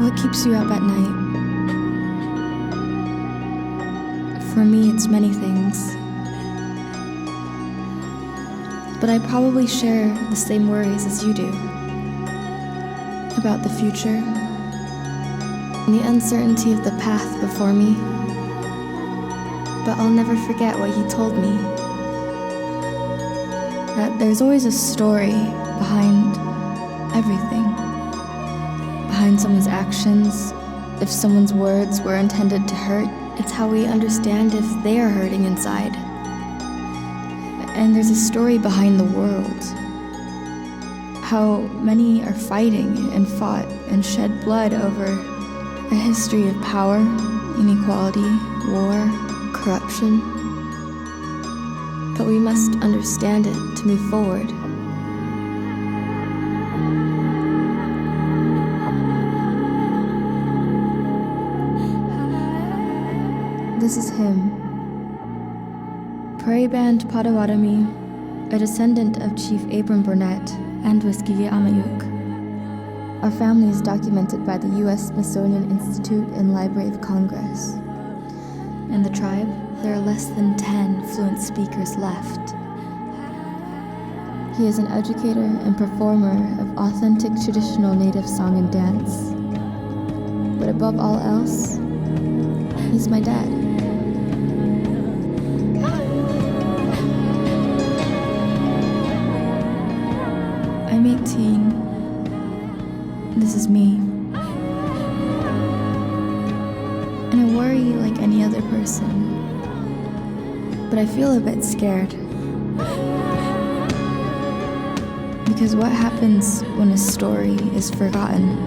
What keeps you up at night? For me, it's many things. But I probably share the same worries as you do. About the future and the uncertainty of the path before me. But I'll never forget what he told me. That there's always a story behind everything. Behind someone's actions, if someone's words were intended to hurt, it's how we understand if they are hurting inside. And there's a story behind the world. How many are fighting and fought and shed blood over a history of power, inequality, war, corruption. But we must understand it to move forward. This is him. Prairie Band Potawatomi, a descendant of Chief Abram Burnett and Wiskigi Amayuk. Our family is documented by the U.S. Smithsonian Institute and Library of Congress. In the tribe, there are less than 10 fluent speakers left. He is an educator and performer of authentic traditional Native song and dance. But above all else, he's my dad. I'm 18. This is me. And I worry like any other person. But I feel a bit scared. Because what happens when a story is forgotten?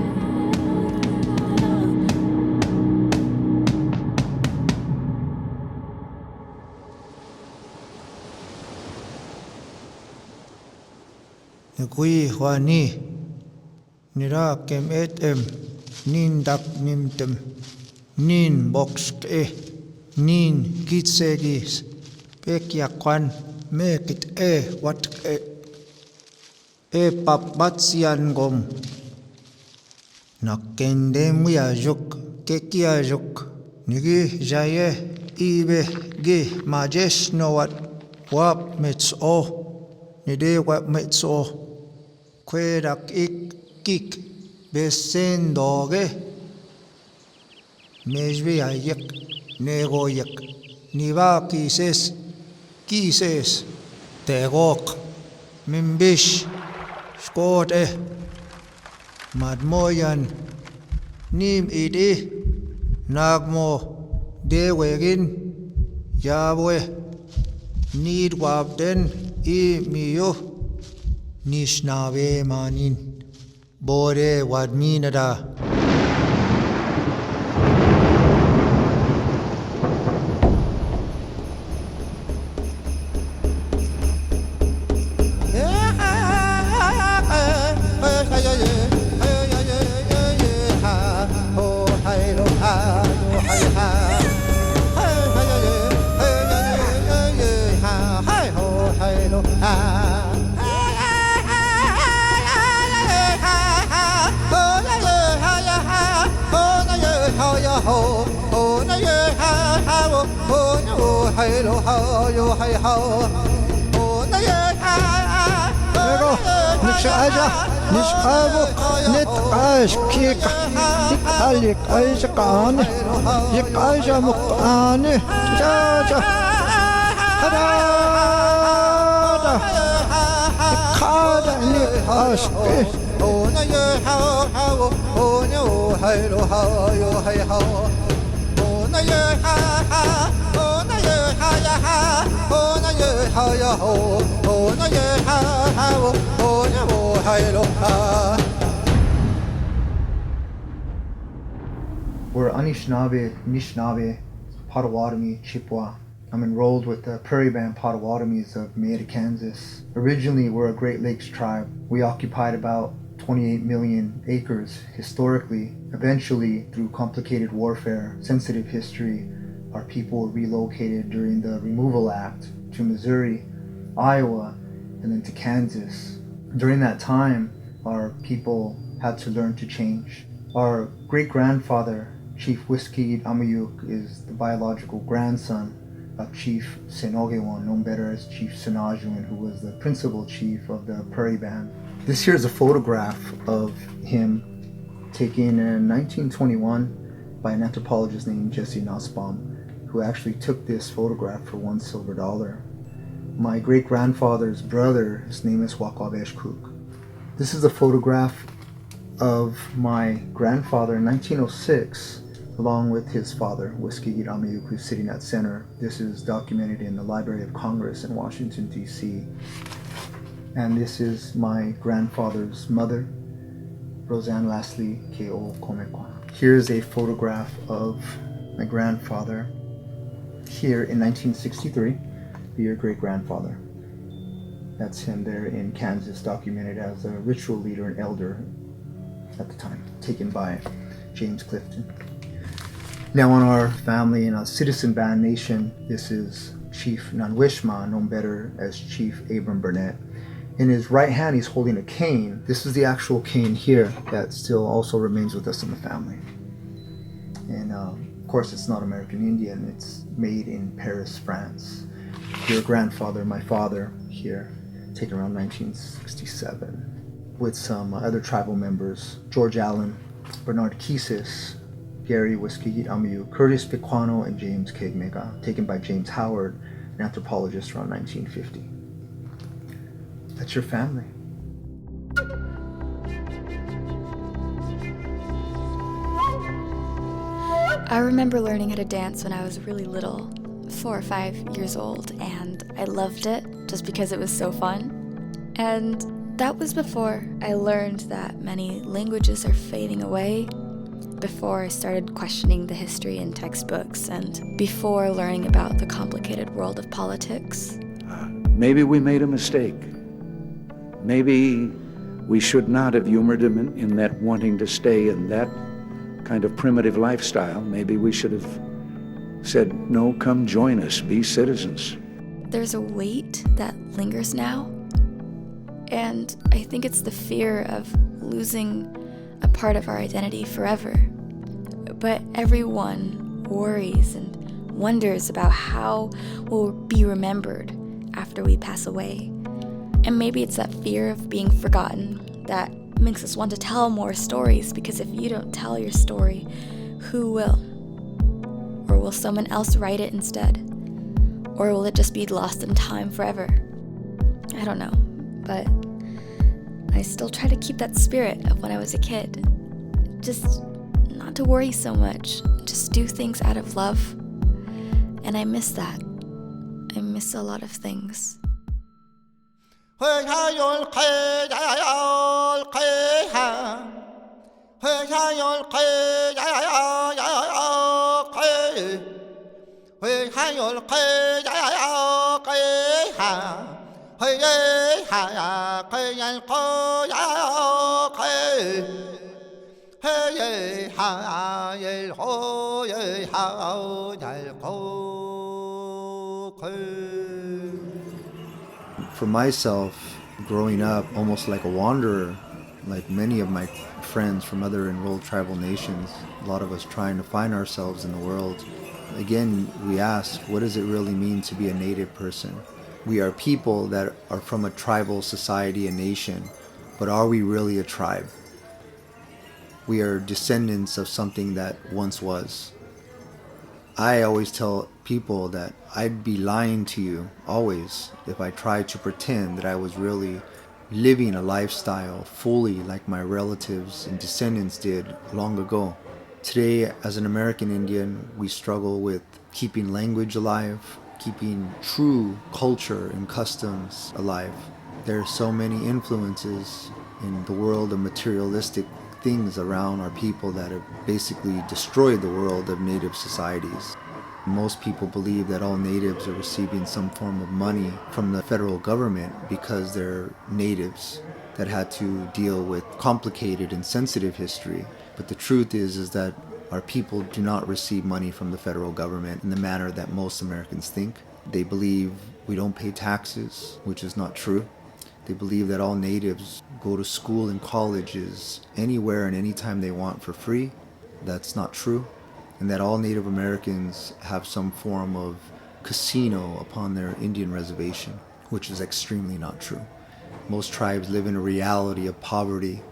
Kui Hwani Nira Kem Etem Nin Dak Nimtem Nin Boxt Nin Gitsegis Pekyakwan Mekit Wat Papatsian Gom Nakendem Yajuk Kekiajuk Nigi Jaye Ibe Gi Majes no what Wap Mets O Nide Wap Mets O Kwedak ik besen doge mejvi ayek nego yek niva kises tegok mimbish skote madmoyan nim idi nagmo dewegin yabwe need wabden I miyo Nishnave manin Bore wadminada Nishqabuk nitqash kik halik aishqan yiqaja muqani jaja hada qada niqash ona yo hawo ona yo hayro hayo hay hawo ona yo ona yo haya ona yo haya ona yo hawo ona yo hayro ha. We're Anishinaabe, Potawatomi, Chippewa. I'm enrolled with the Prairie Band Potawatomis of Mirada, Kansas. Originally, we're a Great Lakes tribe. We occupied about 28 million acres historically. Eventually, through complicated warfare, sensitive history, our people were relocated during the Removal Act to Missouri, Iowa, and then to Kansas. During that time, our people had to learn to change. Our great-grandfather, Chief Whiskey Amayuk, is the biological grandson of Chief Senogewon, known better as Chief Senajun, who was the principal chief of the Prairie Band. This here is a photograph of him taken in 1921 by an anthropologist named Jesse Nussbaum, who actually took this photograph for $1 silver. My great-grandfather's brother, his name is Wakabesh Cook. This is a photograph of my grandfather in 1906, along with his father, Whiskey Amayuk, who's sitting at center. This is documented in the Library of Congress in Washington, D.C. And this is my grandfather's mother, Roseanne Lastly K.O. Komekwa. Here's a photograph of my grandfather here in 1963, your great-grandfather. That's him there in Kansas, documented as a ritual leader and elder at the time, taken by James Clifton. Now on our family in a citizen band nation, this is Chief Nanwishma, known better as Chief Abram Burnett. In his right hand, he's holding a cane. This is the actual cane here that still also remains with us in the family. And of course, it's not American Indian. It's made in Paris, France. Your grandfather, my father, here, taken around 1967, with some other tribal members, George Allen, Bernard Kisis, Gary Whiskey Amu, Curtis Pequano, and James Kegmega, taken by James Howard, an anthropologist around 1950. That's your family. I remember learning how to dance when I was really little, 4 or 5 years old, and I loved it just because it was so fun. And that was before I learned that many languages are fading away, before I started questioning the history in textbooks, and before learning about the complicated world of politics. Maybe we made a mistake. Maybe we should not have humored him in that wanting to stay in that kind of primitive lifestyle. Maybe we should have said, no, come join us, be citizens. There's a weight that lingers now, and I think it's the fear of losing a part of our identity forever. But everyone worries and wonders about how we'll be remembered after we pass away. And maybe it's that fear of being forgotten that makes us want to tell more stories, because if you don't tell your story, who will? Or will someone else write it instead? Or will it just be lost in time forever? I don't know, but I still try to keep that spirit of when I was a kid. Just not to worry so much, just do things out of love. And I miss that. I miss a lot of things. For myself, growing up almost like a wanderer, like many of my friends from other enrolled tribal nations, a lot of us trying to find ourselves in the world. Again, we ask, what does it really mean to be a native person? We are people that are from a tribal society and nation, but are we really a tribe? We are descendants of something that once was. I always tell people that I'd be lying to you always if I tried to pretend that I was really living a lifestyle fully like my relatives and descendants did long ago. Today, as an American Indian, we struggle with keeping language alive, keeping true culture and customs alive. There are so many influences in the world of materialistic things around our people that have basically destroyed the world of native societies. Most people believe that all natives are receiving some form of money from the federal government because they're natives that had to deal with complicated and sensitive history. But the truth is that our people do not receive money from the federal government in the manner that most Americans think. They believe we don't pay taxes, which is not true. They believe that all natives go to school and colleges anywhere and anytime they want for free. That's not true. And that all Native Americans have some form of casino upon their Indian reservation, which is extremely not true. Most tribes live in a reality of poverty.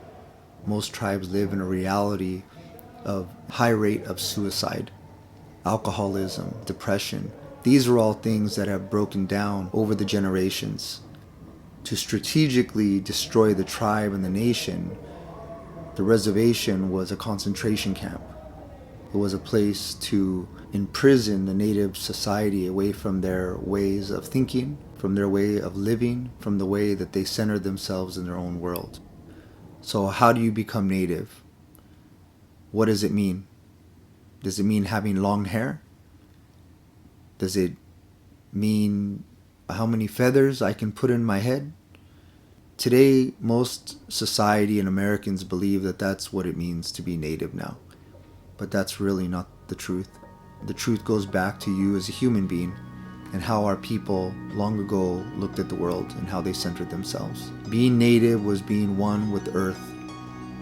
Most tribes live in a reality of high rate of suicide, alcoholism, depression. These are all things that have broken down over the generations. To strategically destroy the tribe and the nation, the reservation was a concentration camp. It was a place to imprison the native society away from their ways of thinking, from their way of living, from the way that they centered themselves in their own world. So how do you become native? What does it mean? Does it mean having long hair? Does it mean how many feathers I can put in my head? Today, most society and Americans believe that that's what it means to be native now. But that's really not the truth. The truth goes back to you as a human being and how our people long ago looked at the world and how they centered themselves. Being native was being one with earth,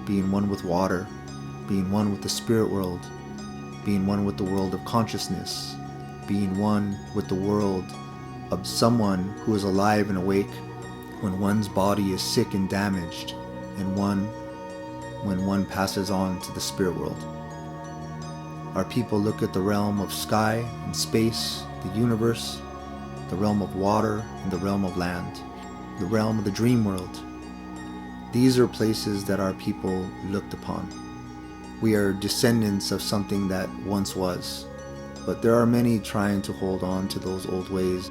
being one with water, being one with the spirit world, being one with the world of consciousness, being one with the world of someone who is alive and awake when one's body is sick and damaged, and when one passes on to the spirit world. Our people look at the realm of sky and space, the universe, the realm of water and the realm of land, the realm of the dream world. These are places that our people looked upon. We are descendants of something that once was, but there are many trying to hold on to those old ways.